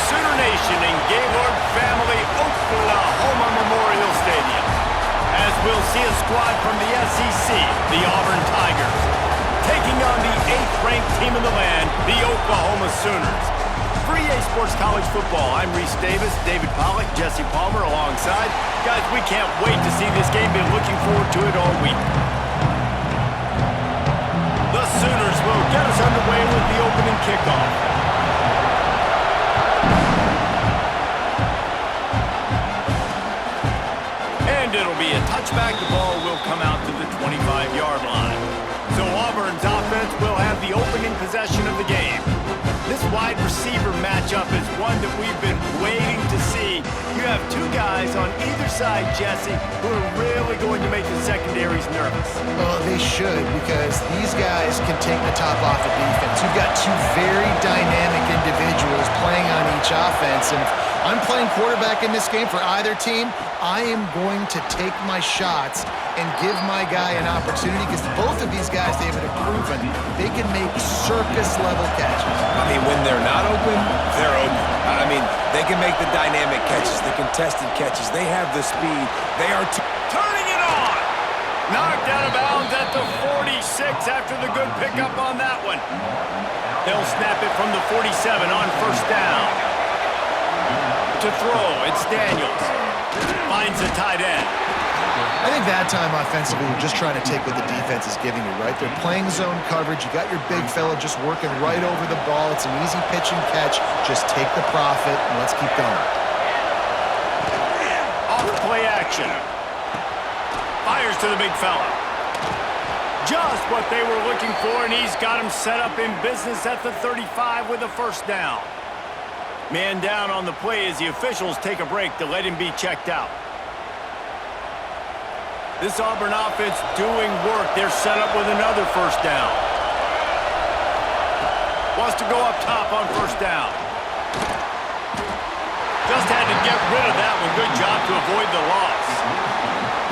Sooner Nation and Gaylord family, Oklahoma Memorial Stadium. As we'll see a squad from the SEC, the Auburn Tigers, taking on the 8th-ranked team in the land, the Oklahoma Sooners. For EA Sports College Football, I'm Reese Davis, David Pollack, Jesse Palmer alongside. Guys, we can't wait to see this game. Been looking forward to it all week. The Sooners will get us underway with the opening kickoff. And it'll be a touchback. The ball will come out to the 25-yard line. So Auburn's offense will have the opening possession of the game. This wide receiver matchup is one that we've been waiting to see. You have two guys on either side, Jesse, who are really going to make the secondaries nervous. Well, they should, because these guys can take the top off the defense. You've got two very dynamic individuals playing on each offense, and if I'm playing quarterback in this game for either team, I am going to take my shots and give my guy an opportunity, because both of these guys, David, have proven they can make circus-level catches. I mean, when they're not open, they're open. I mean, they can make the dynamic catches, the contested catches. They have the speed. They are turning it on. Knocked out of bounds at the 46 after the good pickup on that one. They'll snap it from the 47 on first down. To throw, it's Daniels. Finds a tight end. I think that time offensively, you're just trying to take what the defense is giving you, right? They're playing zone coverage. You got your big fella just working right over the ball. It's an easy pitch and catch. Just take the profit, and let's keep going. Off play action. Fires to the big fella. Just what they were looking for, and he's got him set up in business at the 35 with a first down. Man down on the play as the officials take a break to let him be checked out. This Auburn offense doing work. They're set up with another first down. Wants to go up top on first down. Just had to get rid of that one. Good job to avoid the loss.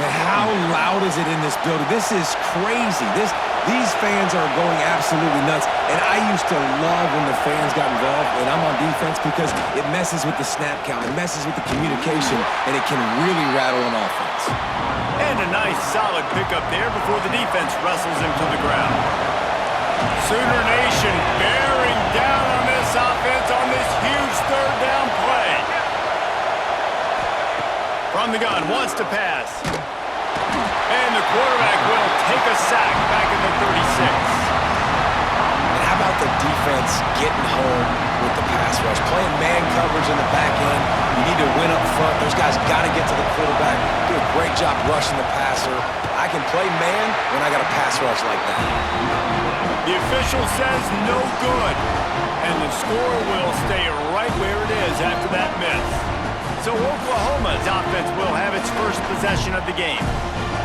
Man, how loud is it in this building? This is crazy. These fans are going absolutely nuts. And I used to love when the fans got involved, and I'm on defense, because it messes with the snap count. It messes with the communication, and it can really rattle an offense. And a nice solid pickup there before the defense wrestles him to the ground. Sooner Nation bearing down on this offense on this huge third down play. From the gun, wants to pass. And the quarterback will take a sack back at the 36. And how about the defense getting home with the pass rush? Playing man coverage in the back end. You need to win up front. Those guys got to get to the quarterback. Do a great job rushing the passer. I can play man when I got a pass rush like that. The official says no good. And the score will stay right where it is after that miss. So Oklahoma's offense will have its first possession of the game.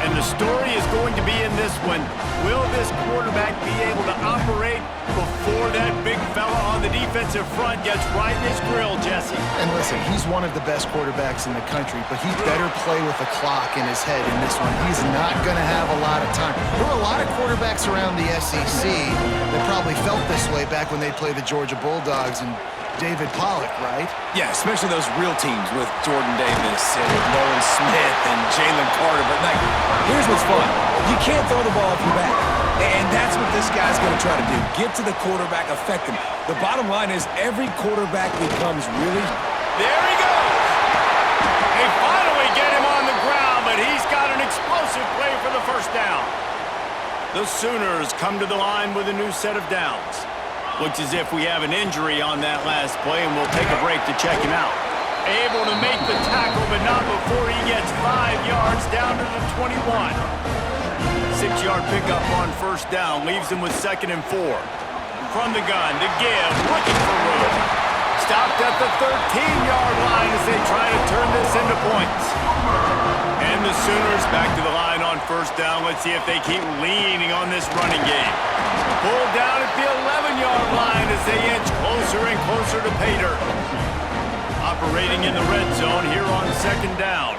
And the story is going to be in this one. Will this quarterback be able to operate before that big fella on the defensive front gets right in his grill, Jesse? And listen, he's one of the best quarterbacks in the country, but he better play with the clock in his head in this one. He's not going to have a lot of time. There were a lot of quarterbacks around the SEC that probably felt this way back when they played the Georgia Bulldogs and David Pollack, right? Yeah, especially those real teams with Jordan Davis and Nolan Smith and Jalen Carter. But, like, here's what's fun. You can't throw the ball off your back. And that's what this guy's going to try to do. Get to the quarterback, affect him. The bottom line is every quarterback becomes really... There he goes! They finally get him on the ground, but he's got an explosive play for the first down. The Sooners come to the line with a new set of downs. Looks as if we have an injury on that last play, and we'll take a break to check him out. Able to make the tackle, but not before he gets 5 yards down to the 21. 6-yard pickup on first down leaves him with 2nd and 4. From the gun to give, looking for room. Stopped at the 13-yard line as they try to turn this into points. And the Sooners back to the line on first down. Let's see if they keep leaning on this running game. Pulled down at the 11-yard line as they inch closer and closer to pay dirt. Operating in the red zone here on 2nd down.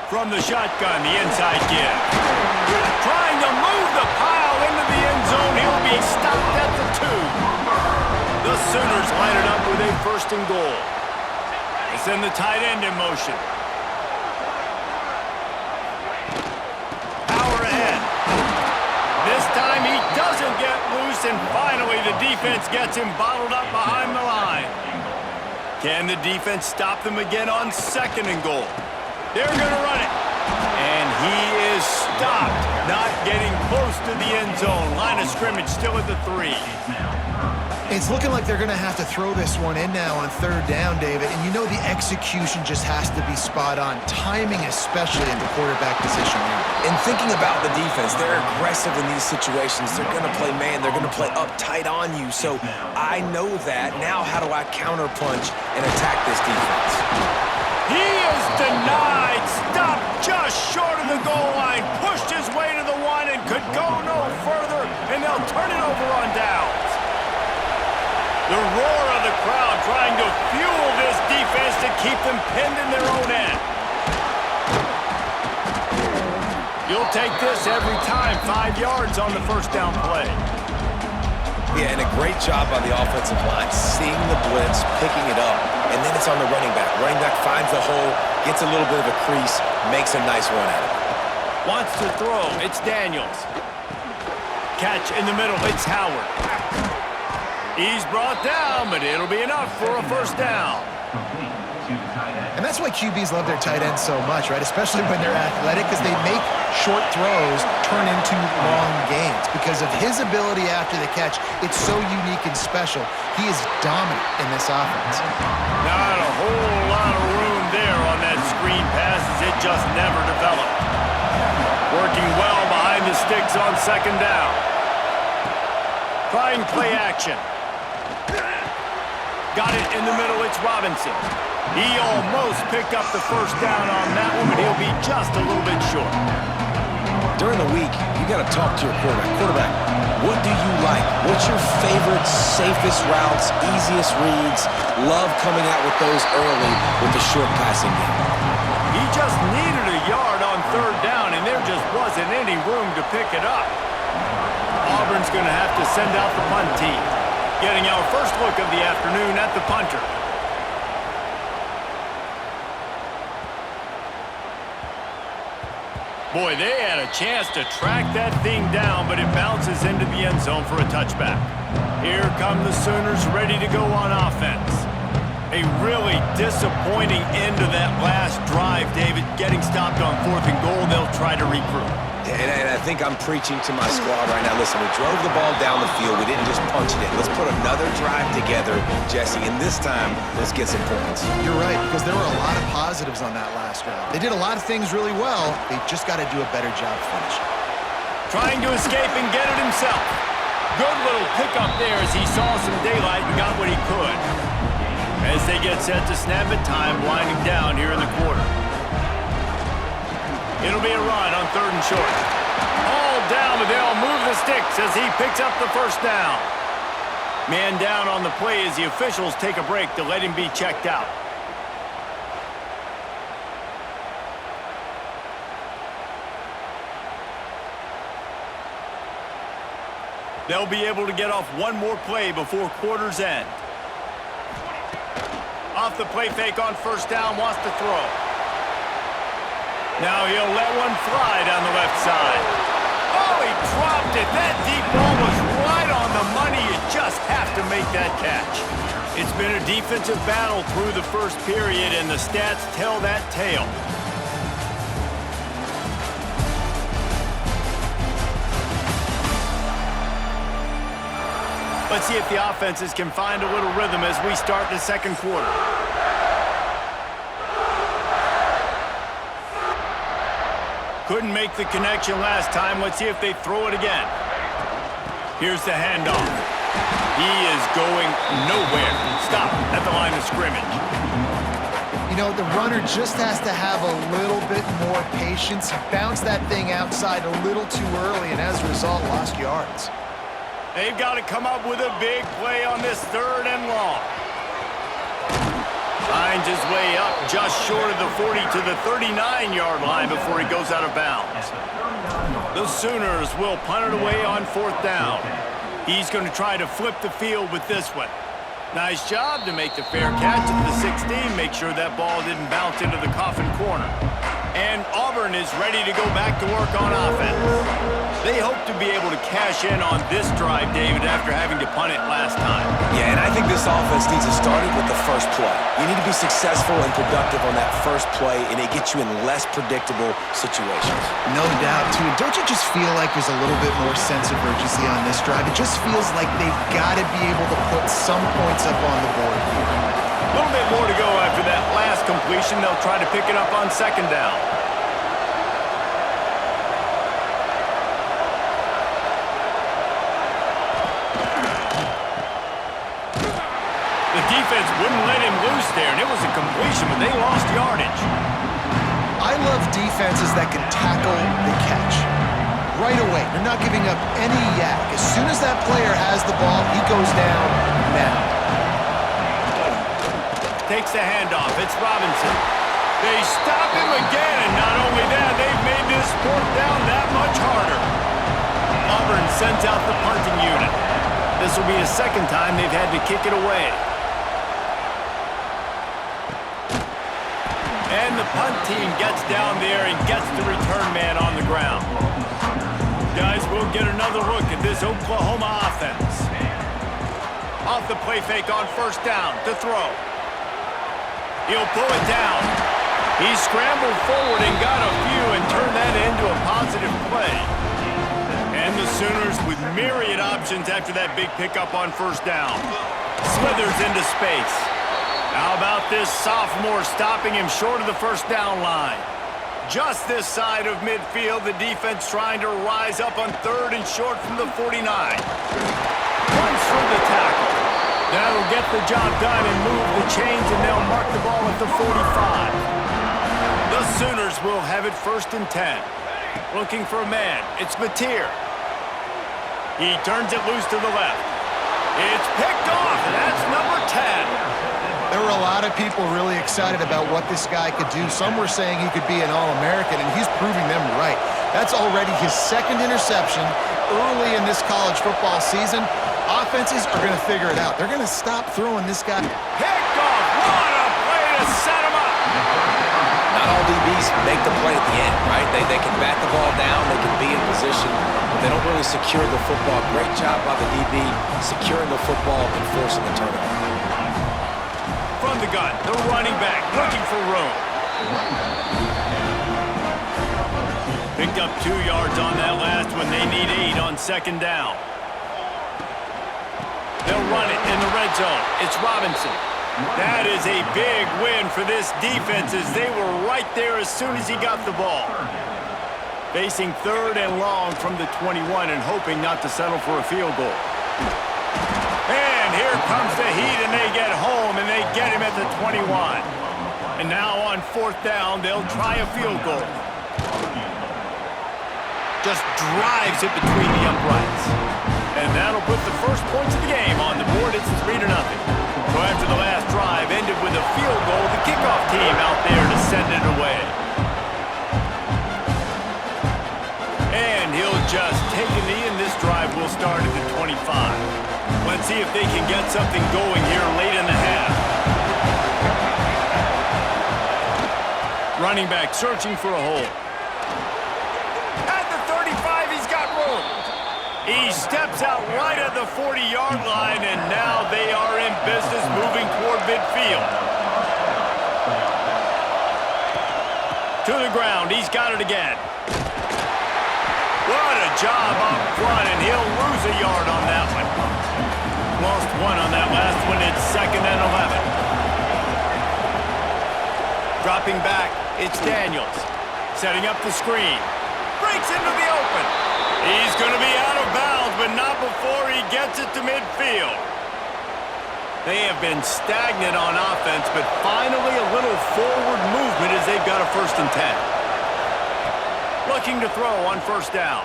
From the shotgun, the inside give. Trying to move the pile into the end zone. He'll be stopped at the 2. The Sooners line it up with a 1st and goal. They send the tight end in motion. Power ahead. This time he doesn't get loose, and finally the defense gets him bottled up behind the line. Can the defense stop them again on 2nd and goal? They're going to run it. And he is stopped, not getting close to the end zone. Line of scrimmage still at the 3. It's looking like they're going to have to throw this one in now on 3rd down, David. And you know the execution just has to be spot on. Timing especially at the quarterback position there. And thinking about the defense, they're aggressive in these situations. They're going to play man. They're going to play up tight on you. So I know that. Now how do I counterpunch and attack this defense? He is denied. Stopped just short of the goal line. Pushed his way to the 1 and could go no further. And they'll turn it over on downs. The roar of the crowd trying to fuel this defense to keep them pinned in their own end. You'll take this every time. 5 yards on the 1st down play. Yeah, and a great job by the offensive line, seeing the blitz, picking it up, and then it's on the running back. Running back finds the hole, gets a little bit of a crease, makes a nice run at it. Wants to throw. It's Daniels. Catch in the middle. It's Howard. He's brought down, but it'll be enough for a 1st down. And that's why QBs love their tight ends so much, right? Especially when they're athletic, because they make short throws turn into long gains. Because of his ability after the catch, it's so unique and special. He is dominant in this offense. Not a whole lot of room there on that screen pass as it just never developed. Working well behind the sticks on 2nd down. Trying play action. Got it in the middle, it's Robinson. He almost picked up the 1st down on that one, but he'll be just a little bit short. During the week, you got to talk to your quarterback. Quarterback, what do you like? What's your favorite, safest routes, easiest reads? Love coming out with those early with the short passing game. He just needed a yard on 3rd down, and there just wasn't any room to pick it up. Auburn's going to have to send out the punt team. Getting our first look of the afternoon at the punter. Boy, they had a chance to track that thing down, but it bounces into the end zone for a touchback. Here come the Sooners ready to go on offense. A really disappointing end to that last drive, David. Getting stopped on 4th and goal, they'll try to regroup. And I think I'm preaching to my squad right now. Listen, we drove the ball down the field. We didn't just punch it in. Let's put another drive together, Jesse, and this time, let's get some points. You're right, because there were a lot of positives on that last drive. They did a lot of things really well. They just got to do a better job finishing. Trying to escape and get it himself. Good little pickup there as he saw some daylight and got what he could. As they get set to snap at time, winding down here in the quarter. It'll be a run on 3rd and short. All down, but they'll move the sticks as he picks up the 1st down. Man down on the play as the officials take a break to let him be checked out. They'll be able to get off one more play before quarter's end. Off the play fake on 1st down, wants to throw. Now he'll let one fly down the left side. Oh, he dropped it. That deep ball was right on the money. You just have to make that catch. It's been a defensive battle through the 1st period, and the stats tell that tale. Let's see if the offenses can find a little rhythm as we start the 2nd quarter. Couldn't make the connection last time. Let's see if they throw it again. Here's the handoff. He is going nowhere. Stop at the line of scrimmage. You know, the runner just has to have a little bit more patience. He bounced that thing outside a little too early, and as a result, lost yards. They've got to come up with a big play on this 3rd and long. Finds his way up just short of the 40 to the 39-yard line before he goes out of bounds. The Sooners will punt it away on 4th down. He's going to try to flip the field with this one. Nice job to make the fair catch at the 16. Make sure that ball didn't bounce into the coffin corner. And Auburn is ready to go back to work on offense. They hope to be able to cash in on this drive, David, after having to punt it last time. Yeah, and I think this offense needs to start it with the first play. You need to be successful and productive on that first play, and it gets you in less predictable situations. No doubt, too. Don't you just feel like there's a little bit more sense of urgency on this drive? It just feels like they've got to be able to put some points up on the board here. A little bit more to go after that last completion. They'll try to pick it up on second down. The defense wouldn't let him loose there, and it was a completion, but they lost yardage. I love defenses that can tackle the catch. Right away, they're not giving up any yak. As soon as that player has the ball, he goes down now. Takes the handoff. It's Robinson. They stop him again, and not only that, they've made this fourth down that much harder. Auburn sends out the punting unit. This will be the second time they've had to kick it away. And the punt team gets down there and gets the return man on the ground. Guys, we'll get another look at this Oklahoma offense. Off the play fake on first down to throw. He'll pull it down. He scrambled forward and got a few and turned that into a positive play. And the Sooners with myriad options after that big pickup on first down. Slithers into space. How about this sophomore stopping him short of the first down line? Just this side of midfield, the defense trying to rise up on third and short from the 49. Runs through the tackle. That'll get the job done and move the chains, and they'll mark the ball at the 45. The Sooners will have it first and 10. Looking for a man. It's Mateer. He turns it loose to the left. It's picked off, and that's number 10. There were a lot of people really excited about what this guy could do. Some were saying he could be an All-American, and he's proving them right. That's already his second interception early in this college football season. Offenses are going to figure it out. They're going to stop throwing this guy. Picked off. What a play to set him up. Not all DBs make the play at the end, right? They can bat the ball down, they can be in position, but they don't really secure the football. Great job by the DB securing the football and forcing the turnover. From the gun, the running back looking for room. Picked up 2 yards on that last one. They need 8 on second down. They'll run it in the red zone. It's Robinson. That is a big win for this defense as they were right there as soon as he got the ball. Facing third and long from the 21 and hoping not to settle for a field goal. And here comes the heat, and they get home, and they get him at the 21. And now on fourth down, they'll try a field goal. Just drives it between the uprights. And that'll put the first points of the game on the board. It's 3-0. So after the last drive ended with a field goal, the kickoff team out there to send it away. And he'll just take a knee, and this drive will start at the 25. Let's see if they can get something going here late in the half. Running back searching for a hole. At the 35, he's got room. He steps out right at the 40-yard line, and now they are in business moving toward midfield. To the ground, he's got it again. What a job up front, and he'll lose a yard on that one. Lost 1 on that last one. It's 2nd and 11. Dropping back, it's Daniels. Setting up the screen. Breaks into the open. He's going to be out of bounds, but not before he gets it to midfield. They have been stagnant on offense, but finally a little forward movement as they've got a 1st and 10. Looking to throw on first down.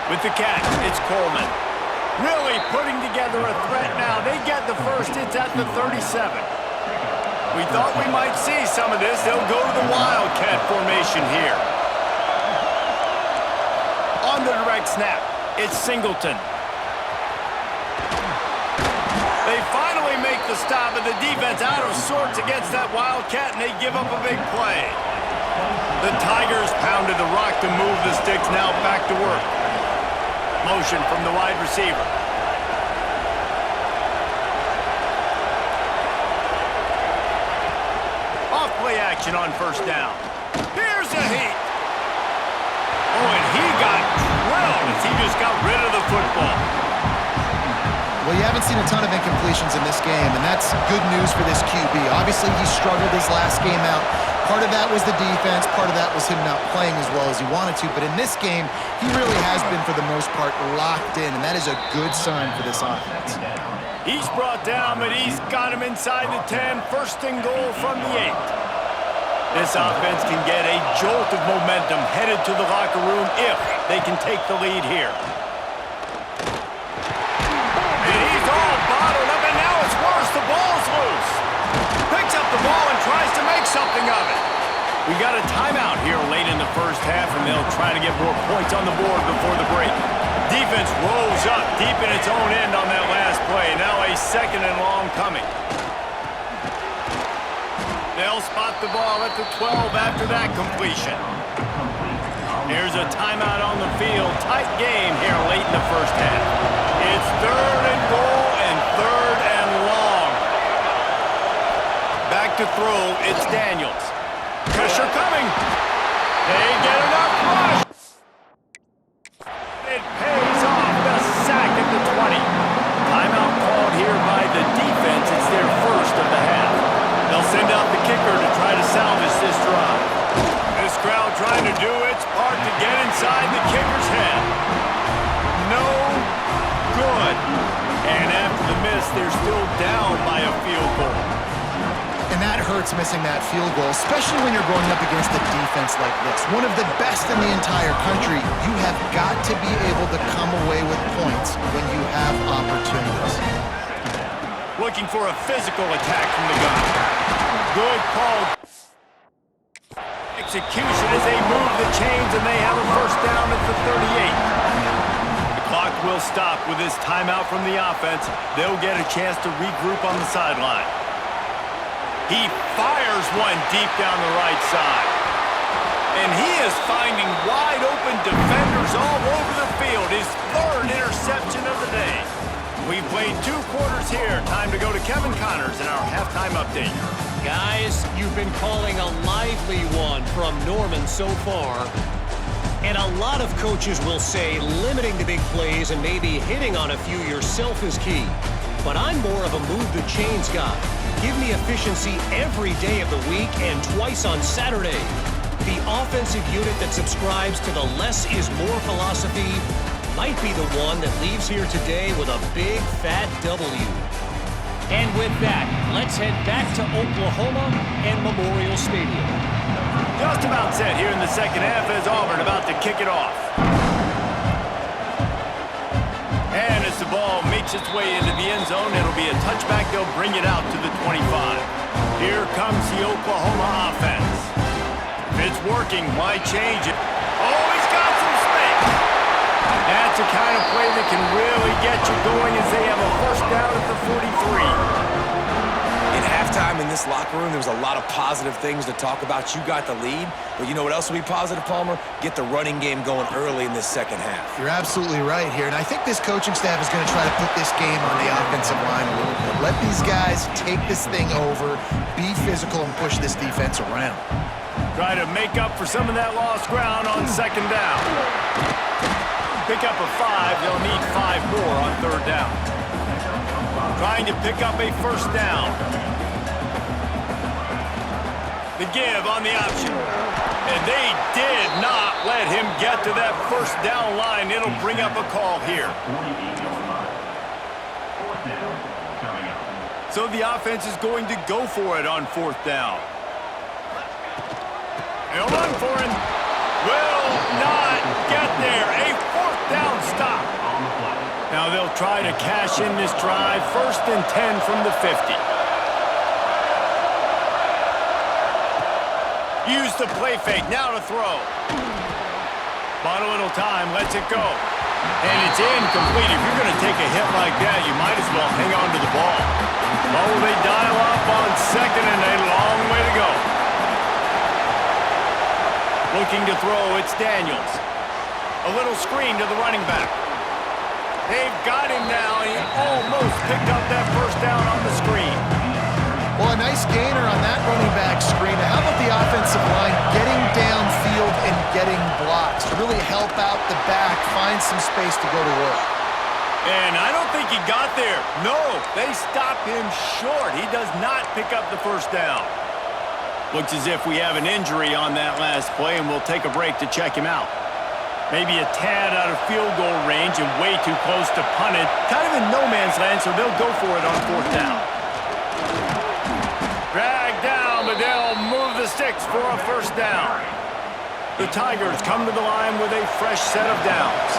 With the catch, it's Coleman. Really putting together a threat now. They get the first. It's at the 37. We thought we might see some of this. They'll go to the Wildcat formation here. On the direct snap, it's Singleton. They finally make the stop, and the defense out of sorts against that Wildcat, and they give up a big play. The Tigers pounded the rock to move the sticks, now back to work. Motion from the wide receiver. Off-play action on first down. Here's a heat. Oh, and he got drilled as he just got rid of the football. Well, you haven't seen a ton of incompletions in this game, and that's good news for this QB. Obviously, he struggled his last game out. Part of that was the defense. Part of that was him not playing as well as he wanted to. But in this game, he really has been, for the most part, locked in, and that is a good sign for this offense. He's brought down, but he's got him inside the 10. First and goal from the 8. This offense can get a jolt of momentum headed to the locker room if they can take the lead here. The ball's loose. Picks up the ball and tries to make something of it. We got a timeout here late in the first half, and they'll try to get more points on the board before the break. Defense rolls up deep in its own end on that last play. Now a second and long coming. They'll spot the ball at the 12 after that completion. Here's a timeout on the field. Tight game here late in the first half. It's third and goal and third and long. Back to throw, it's Daniels. Pressure coming. They get enough rush. It pays off, the sack at the 20. Timeout called here by the defense. It's their first of the half. They'll send out the kicker to try to salvage this drive. This crowd trying to do its part to get inside the kicker's head. No good. And after the miss, they're still down by a field goal. And that hurts, missing that field goal, especially when you're going up against a defense like this. One of the best in the entire country. You have got to be able to come away with points when you have opportunities. Looking for a physical attack from the gun. Good call. Execution as they move the chains, and they have a first down at the 38. The clock will stop with this timeout from the offense. They'll get a chance to regroup on the sideline. He fires one deep down the right side. And he is finding wide-open defenders all over the field. His third interception of the day. We've played 2 quarters here. Time to go to Kevin Connors in our halftime update. Guys, you've been calling a lively one from Norman so far. And a lot of coaches will say limiting the big plays and maybe hitting on a few yourself is key. But I'm more of a move the chains guy. Give me efficiency every day of the week and twice on Saturday. The offensive unit that subscribes to the less is more philosophy might be the one that leaves here today with a big fat W. And with that, let's head back to Oklahoma and Memorial Stadium. Just about set here in the second half as Auburn about to kick it off. And as the ball makes its way into the end zone, it'll be a touchback. They'll bring it out to the 25. Here comes the Oklahoma offense. If it's working, why change it? Oh, he's got some space. That's the kind of play that can really get you going as they have a first down at the 43. In halftime in this locker room, there was a lot of positive things to talk about. You got the lead, but you know what else will be positive, Palmer? Get the running game going early in this second half. You're absolutely right here, and I think this coaching staff is going to try to put this game on the offensive line a little bit. Let these guys take this thing over, be physical, and push this defense around. Try to make up for some of that lost ground on second down. Pick up a 5, they'll need 5 more on third down. Trying to pick up a first down. The give on the option. And they did not let him get to that first down line. It'll bring up a call here. So the offense is going to go for it on fourth down. They'll run for him. Will not get there. A fourth down stop. Now they'll try to cash in this drive. First and 10 from the 50. Use the play fake. Now to throw. Bought a little time. Lets it go. And it's incomplete. If you're going to take a hit like that, you might as well hang on to the ball. Oh, they dial up on second, and a long way to go. Looking to throw, it's Daniels. A little screen to the running back. They've got him now, and he almost picked up that first down on the screen. Well, a nice gainer on that running back screen. How about the offensive line getting downfield and getting blocks to really help out the back, find some space to go to work? And I don't think he got there. No, they stopped him short. He does not pick up the first down. Looks as if we have an injury on that last play, and we'll take a break to check him out. Maybe a tad out of field goal range and way too close to punt it. Kind of in no man's land, so they'll go for it on fourth down. Dragged down, but they'll move the sticks for a first down. The Tigers come to the line with a fresh set of downs.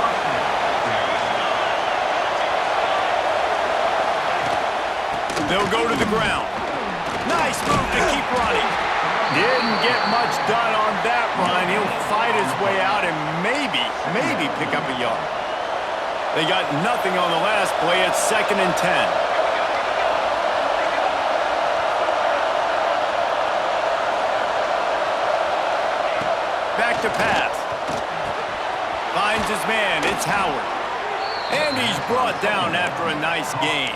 They'll go to the ground. Nice move to keep running. Didn't get much done on that run. He'll fight his way out and maybe pick up a yard. They got nothing on the last play. It's 2nd and 10. Back to pass. Finds his man. It's Howard. And he's brought down after a nice game.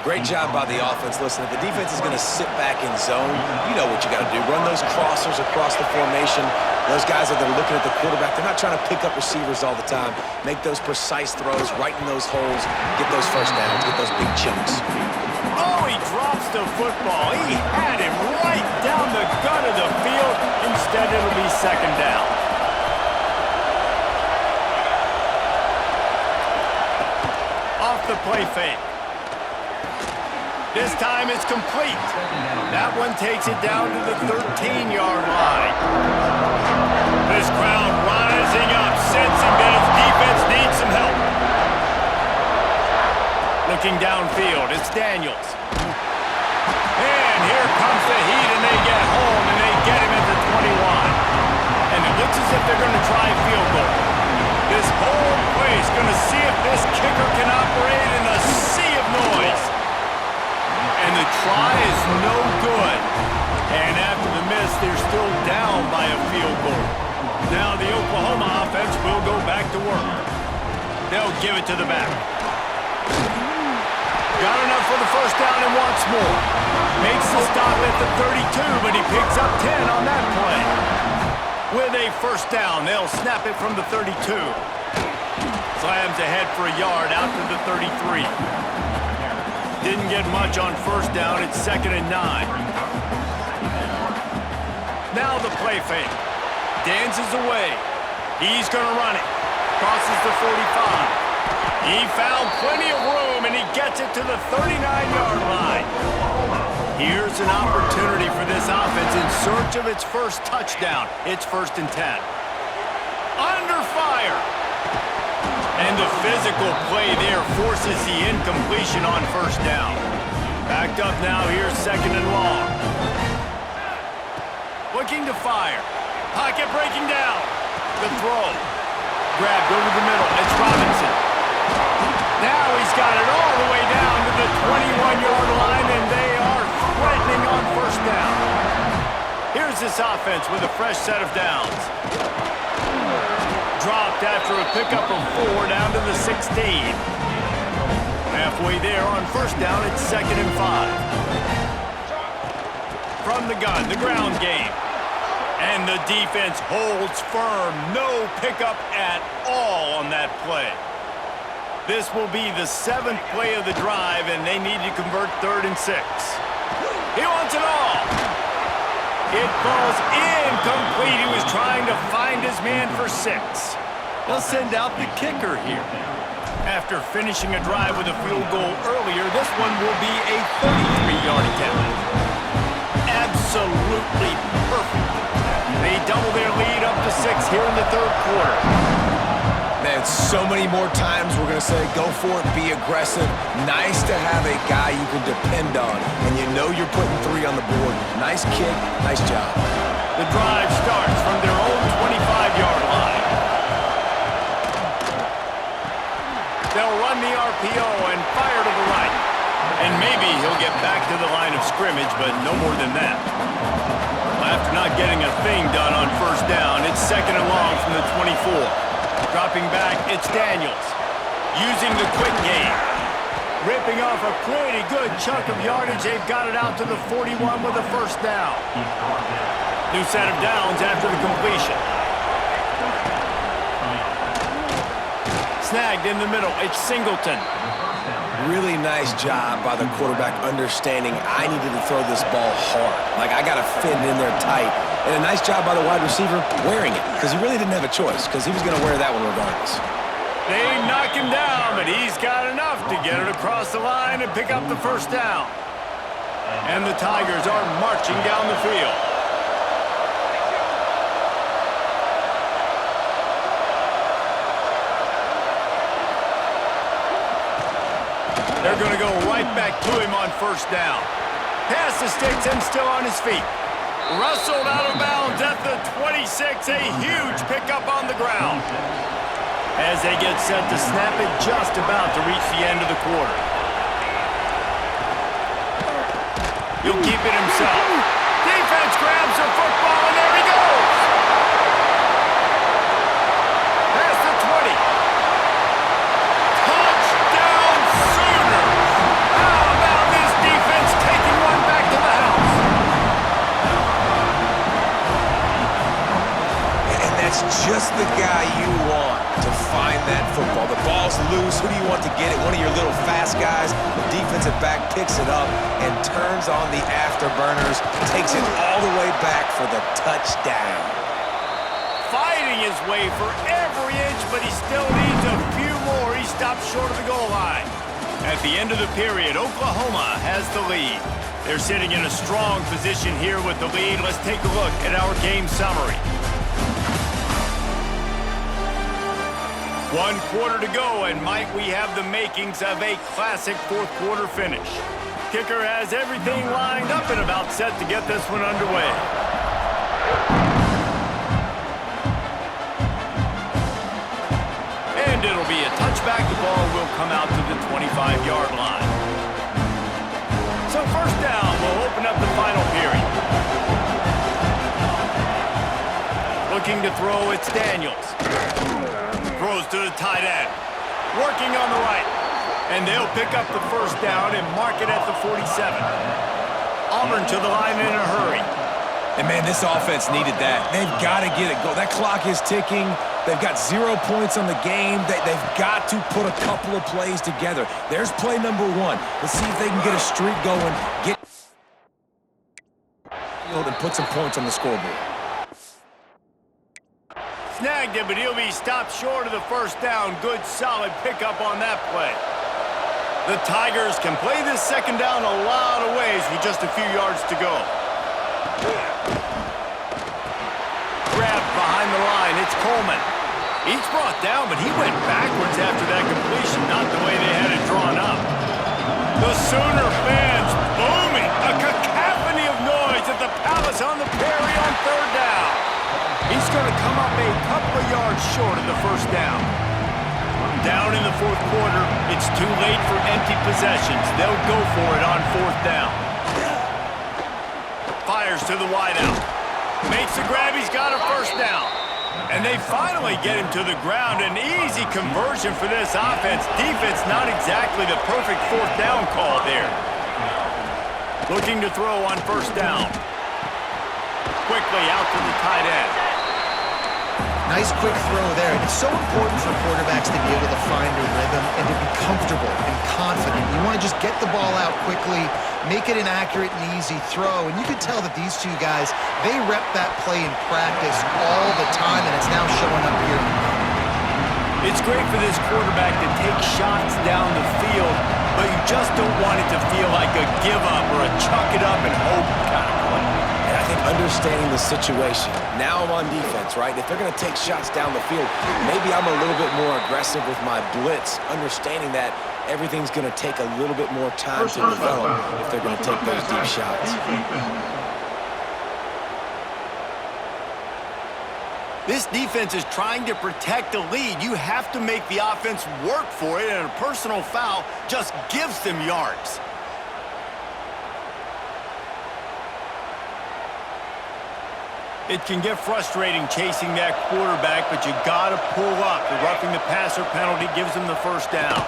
Great job by the offense. Listen, if the defense is going to sit back in zone, you know what you got to do. Run those crossers across the formation. Those guys that are looking at the quarterback, they're not trying to pick up receivers all the time. Make those precise throws right in those holes. Get those first downs. Get those big chunks. Oh, he drops the football. He had him right down the gut of the field. Instead, it'll be 2nd down. Off the play fake. This time it's complete. That one takes it down to the 13-yard line. This crowd rising up, sensing that its defense needs some help. Looking downfield, it's Daniels. And here comes the heat, and they get home, and they get him at the 21. And it looks as if they're going to try field goal. This whole place going to see if this kicker can operate in a sea of noise. And the try is no good. And after the miss, they're still down by a field goal. Now the Oklahoma offense will go back to work. They'll give it to the back. Got enough for the first down and wants more. Makes the stop at the 32, but he picks up 10 on that play. With a first down, they'll snap it from the 32. Slams ahead for a yard out to the 33. Didn't get much on first down. It's 2nd and 9. Now the play fake. Dances away. He's going to run it. Crosses the 45. He found plenty of room, and he gets it to the 39-yard line. Here's an opportunity for this offense in search of its first touchdown. It's 1st and 10. Under fire. And the physical play there forces the incompletion on first down. Backed up now, here's 2nd and long. Looking to fire. Pocket breaking down. The throw. Grabbed over the middle. It's Robinson. Now he's got it all the way down to the 21-yard line, and they are threatening on first down. Here's this offense with a fresh set of downs. Dropped after a pickup of 4 down to the 16. Halfway there on first down, it's 2nd and 5. From the gun, the ground game. And the defense holds firm. No pickup at all on that play. This will be the 7th play of the drive, and they need to convert 3rd and 6. He wants it all. It falls incomplete. He was trying to find his man for 6. They'll send out the kicker here. After finishing a drive with a field goal earlier, this one will be a 33-yard attempt. Absolutely perfect. They double their lead up to 6 here in the 3rd quarter. Man, so many more times we're going to say, go for it, be aggressive. Nice to have a guy you can depend on, and you know you're putting 3 on the board. Nice kick, nice job. The drive starts from their own 25-yard line. They'll run the RPO and fire to the right. And maybe he'll get back to the line of scrimmage, but no more than that. After not getting a thing done on first down, it's second and long from the 24. Dropping back, it's Daniels. Using the quick game. Ripping off a pretty good chunk of yardage. They've got it out to the 41 with a first down. New set of downs after the completion. Snagged in the middle. It's Singleton. Really nice job by the quarterback understanding I needed to throw this ball hard. Like, I got to fit it in there tight. And a nice job by the wide receiver wearing it, because he really didn't have a choice, because he was going to wear that one regardless. They knock him down, but he's got enough to get it across the line and pick up the first down. And the Tigers are marching down the field. They're going to go right back to him on first down. Pass the sticks and still on his feet. Rustled out of bounds at the 26. A huge pickup on the ground. As they get set to snap it, just about to reach the end of the quarter. He'll keep it himself. Defense grabs the football, and there he goes. Past the 20. Touchdown Sooners. How about this defense taking one back to the house? And that's just the guy you want to find that football. The ball's loose. Who do you want to get it? One of your little fast guys. The defensive back picks it up and turns on the afterburners, takes it all the way back for the touchdown. Fighting his way for every inch, but he still needs a few more. He stopped short of the goal line. At the end of the period, Oklahoma has the lead. They're sitting in a strong position here with the lead. Let's take a look at our game summary. 1 quarter to go, and might we have the makings of a classic fourth quarter finish. Kicker has everything lined up and about set to get this one underway. And it'll be a touchback. The ball will come out to the 25-yard line. So first down, we'll open up the final period. Looking to throw, it's Daniels. Throws to the tight end. Working on the right. And they'll pick up the first down and mark it at the 47. Auburn to the line in a hurry. And, man, this offense needed that. They've got to get it going. That clock is ticking. They've got 0 points on the game. They've got to put a couple of plays together. There's play number 1. Let's see if they can get a streak going, get and put some points on the scoreboard. Snagged it, but he'll be stopped short of the first down. Good, solid pickup on that play. The Tigers can play this second down a lot of ways with just a few yards to go. Grabbed behind the line, it's Coleman. He's brought down, but he went backwards after that completion, not the way they had it drawn up. The Sooner fans booming, a cacophony of noise at the Palace on the Prairie on third down. He's going to come up a couple of yards short of the first down. Down in the fourth quarter, it's too late for empty possessions. They'll go for it on fourth down. Fires to the wideout. Makes the grab, he's got a first down. And they finally get him to the ground. An easy conversion for this offense. Defense not exactly the perfect fourth down call there. Looking to throw on first down. Quickly out to the tight end. Nice quick throw there. It's so important for quarterbacks to be able to find a rhythm and to be comfortable and confident. You want to just get the ball out quickly, make it an accurate and easy throw. And you can tell that these two guys, they rep that play in practice all the time, and it's now showing up here. It's great for this quarterback to take shots down the field, but you just don't want it to feel like a give up or a chuck it up and hope kind of play. And I think understanding the situation, now I'm on defense, right? If they're going to take shots down the field, maybe I'm a little bit more aggressive with my blitz, understanding that everything's going to take a little bit more time to develop if they're going to take those deep shots. This defense is trying to protect the lead. You have to make the offense work for it, and a personal foul just gives them yards. It can get frustrating chasing that quarterback, but you got to pull up. The roughing the passer penalty gives them the first down.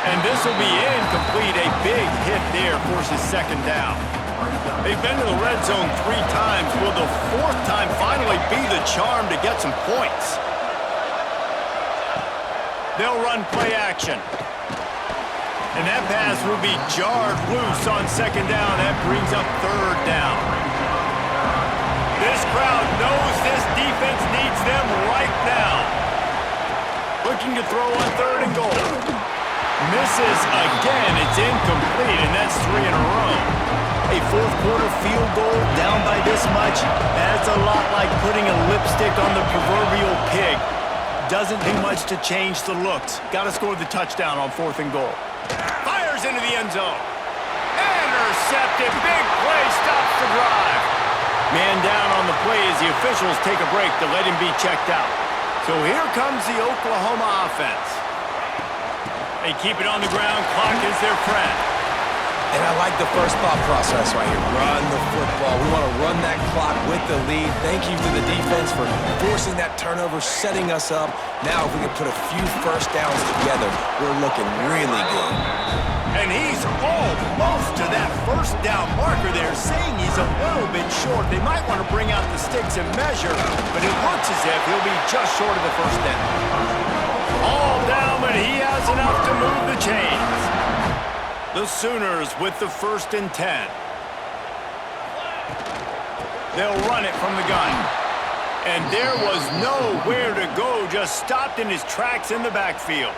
And this will be incomplete. A big hit there forces second down. They've been to the red zone 3 times. Will the 4th time finally be the charm to get some points? They'll run play action. And that pass will be jarred loose on second down. That brings up third down. This crowd knows this defense needs them right now. Looking to throw on 3rd and goal. Misses again. It's incomplete, and that's 3 in a row. A 4th quarter field goal down by this much, that's a lot like putting a lipstick on the proverbial pig. Doesn't do much to change the looks. Got to score the touchdown on 4th and goal. Fires into the end zone. Intercepted. Big play stops the drive. Man down on the play as the officials take a break to let him be checked out. So here comes the Oklahoma offense. They keep it on the ground. Clock is their friend. And I like the first thought process right here. Run the football. We want to run that clock with the lead. Thank you to the defense for forcing that turnover, setting us up. Now, if we can put a few first downs together, we're looking really good. And he's almost to that first down marker there, saying he's a little bit short. They might want to bring out the sticks and measure, but it looks as if he'll be just short of the first down. All down, but he has enough to move the chains. The Sooners with the 1st and 10. They'll run it from the gun. And there was nowhere to go, just stopped in his tracks in the backfield.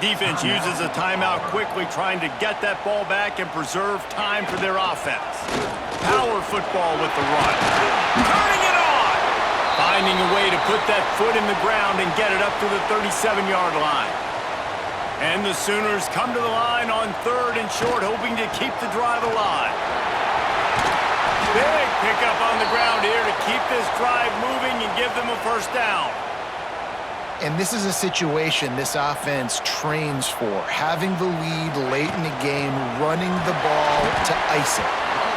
Defense uses a timeout quickly, trying to get that ball back and preserve time for their offense. Power football with the run. Turning it on! Finding a way to put that foot in the ground and get it up to the 37-yard line. And the Sooners come to the line on 3rd and short, hoping to keep the drive alive. Big pickup on the ground here to keep this drive moving and give them a first down. And this is a situation this offense trains for. Having the lead late in the game, running the ball to ice it.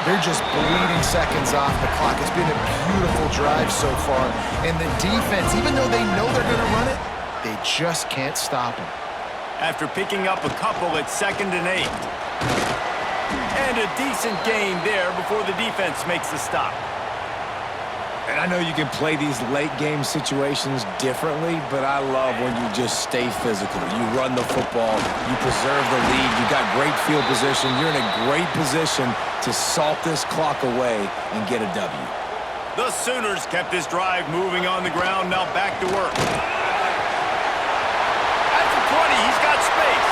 They're just bleeding seconds off the clock. It's been a beautiful drive so far. And the defense, even though they know they're going to run it, they just can't stop them. After picking up a couple at 2nd and 8. And a decent gain there before the defense makes the stop. And I know you can play these late game situations differently, but I love when you just stay physical. You run the football, you preserve the lead, you got great field position, you're in a great position to salt this clock away and get a W. The Sooners kept this drive moving on the ground, now back to work. At the 20, he's got space.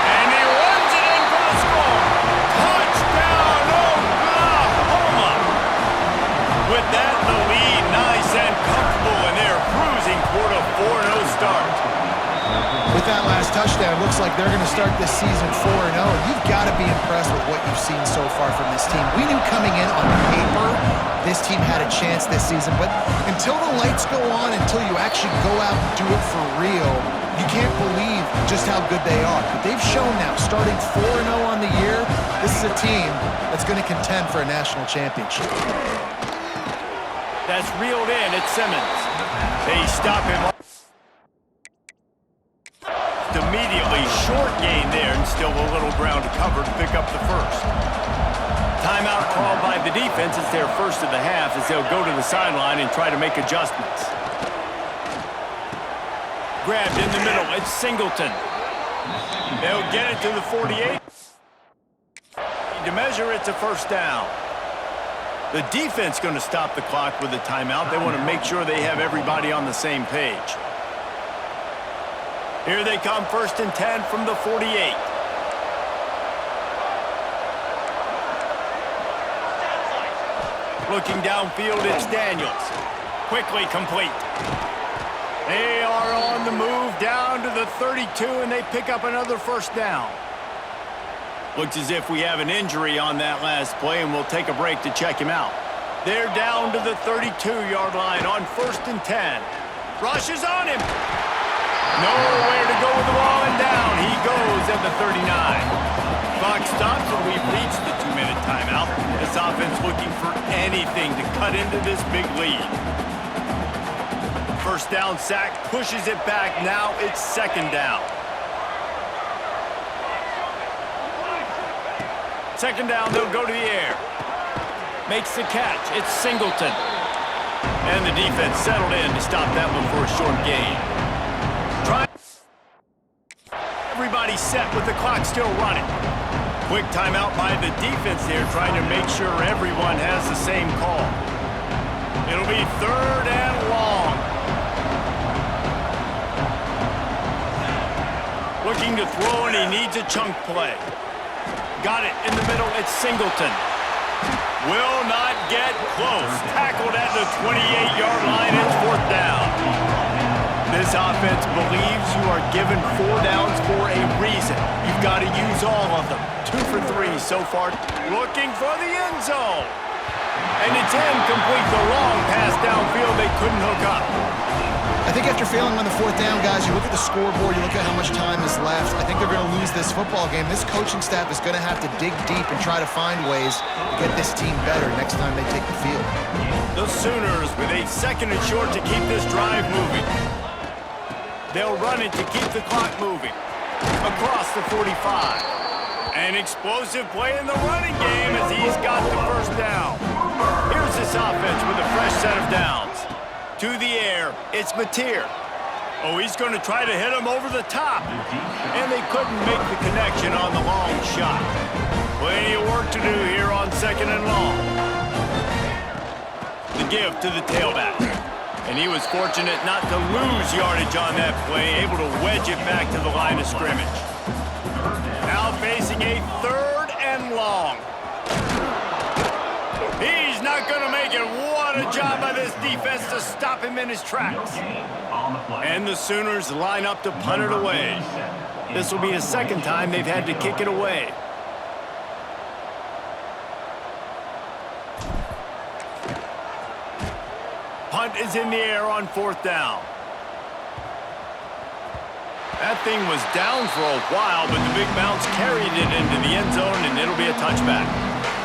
And he runs it in for the score. Touchdown, Oklahoma! With that, the lead nice and comfortable, and they're cruising toward a 4-0 start. With that last touchdown, looks like they're going to start this season 4-0. You've got to be impressed with what you've seen so far from this team. We knew coming in on paper this team had a chance this season, but until the lights go on, until you actually go out and do it for real, you can't believe just how good they are. But they've shown now, starting 4-0 on the year, this is a team that's going to contend for a national championship. That's reeled in at Simmons. They stop him. Immediately short gain there, and still a little ground to cover to pick up the first. Timeout called by the defense. It's their first of the half as they'll go to the sideline and try to make adjustments. Grabbed in the middle. It's Singleton. They'll get it to the 48. To measure, it's a first down. The defense going to stop the clock with a timeout. They want to make sure they have everybody on the same page. Here they come, 1st and 10 from the 48. Looking downfield, it's Daniels. Quickly complete. They are on the move down to the 32, and they pick up another first down. Looks as if we have an injury on that last play, and we'll take a break to check him out. They're down to the 32-yard line on 1st and 10. Rushes on him. Nowhere to go with the ball, and down he goes at the 39. Clock stops, and we've reached the 2-minute timeout. This offense looking for anything to cut into this big lead. First down sack, pushes it back. Now it's 2nd down. 2nd down, they'll go to the air. Makes the catch. It's Singleton. And the defense settled in to stop that one for a short gain. Everybody set with the clock still running. Quick timeout by the defense there, trying to make sure everyone has the same call. It'll be 3rd and long. Looking to throw, and he needs a chunk play. Got it in the middle. It's Singleton. Will not get close. Tackled at the 28-yard line. It's 4th down. This offense believes you are given 4 downs for a reason. You've got to use all of them. 2 for 3 so far. Looking for the end zone. And it's incomplete. The long pass downfield. They couldn't hook up. I think after failing on the 4th down, guys, you look at the scoreboard, you look at how much time is left. I think they're going to lose this football game. This coaching staff is going to have to dig deep and try to find ways to get this team better next time they take the field. The Sooners with a 2nd and short to keep this drive moving. They'll run it to keep the clock moving. Across the 45. An explosive play in the running game as he's got the 1st down. Here's this offense with a fresh set of downs. To the air, it's Mateer. Oh, he's going to try to hit him over the top. And they couldn't make the connection on the long shot. Plenty of work to do here on 2nd and long. The give to the tailback. And he was fortunate not to lose yardage on that play, able to wedge it back to the line of scrimmage. Now facing a 3rd and long. He's not going to make it. What a job by this defense to stop him in his tracks. And the Sooners line up to punt it away. This will be the 2nd time they've had to kick it away. Punt is in the air on 4th down. That thing was down for a while, but the big bounce carried it into the end zone, and it'll be a touchback.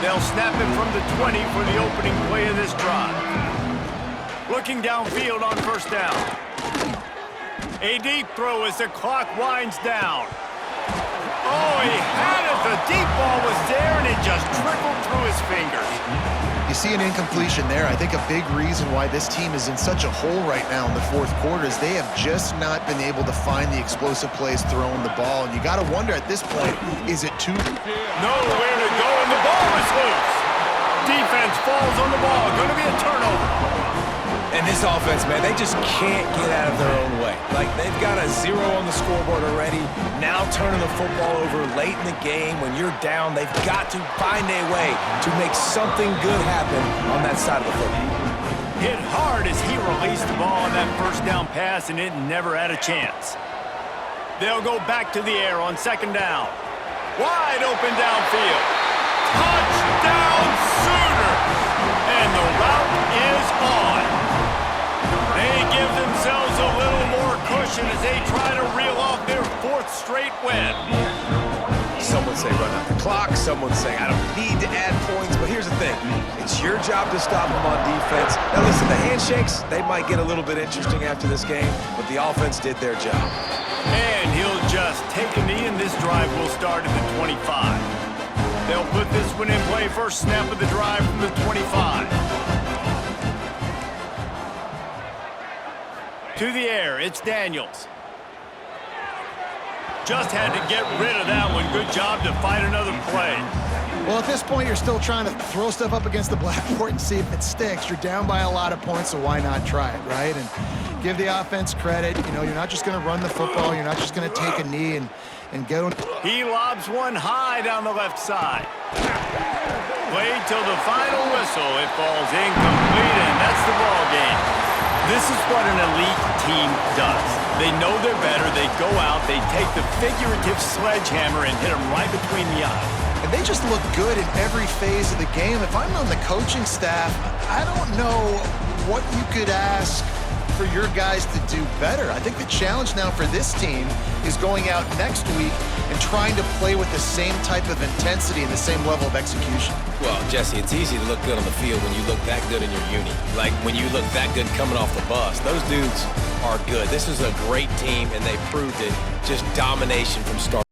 They'll snap it from the 20 for the opening play of this drive. Looking downfield on 1st down. A deep throw as the clock winds down. Oh, he had it. The deep ball was there, and it just trickled through his fingers. You see an incompletion there. I think a big reason why this team is in such a hole right now in the 4th quarter is they have just not been able to find the explosive plays throwing the ball. And you got to wonder at this point, is it too... Nowhere to go, and the ball is loose. Defense falls on the ball. Going to be a turnover. And this offense, man, they just can't get out of their own way. Like, they've got a 0 on the scoreboard already. Now turning the football over late in the game when you're down, they've got to find a way to make something good happen on that side of the football. Hit hard as he released the ball on that 1st down pass, and it never had a chance. They'll go back to the air on 2nd down. Wide open downfield. Touchdown Sooners! And the route is on. They give themselves a little more cushion as they try to reel off their 4th straight win. Some would say run out the clock. Some would say I don't need to add points. But here's the thing. It's your job to stop them on defense. Now listen, the handshakes, they might get a little bit interesting after this game, but the offense did their job. And he'll just take a knee, and this drive will start at the 25. They'll put this one in play. First snap of the drive from the 25. To the air, it's Daniels. Just had to get rid of that one. Good job to fight another play. Well, at this point, you're still trying to throw stuff up against the blackboard and see if it sticks. You're down by a lot of points, so why not try it, right? And give the offense credit. You know, you're not just going to run the football. You're not just going to take a knee and go. He lobs one high down the left side. Played till the final whistle. It falls incomplete, and that's the ball game. This is what an elite team does. They know they're better. They go out, they take the figurative sledgehammer and hit them right between the eyes. And they just look good in every phase of the game. If I'm on the coaching staff, I don't know what you could ask for your guys to do better. I think the challenge now for this team is going out next week and trying to play with the same type of intensity and the same level of execution. Well, Jesse, it's easy to look good on the field when you look that good in your uni. Like when you look that good coming off the bus. Those dudes are good. This is a great team, and they proved it. Just domination from start.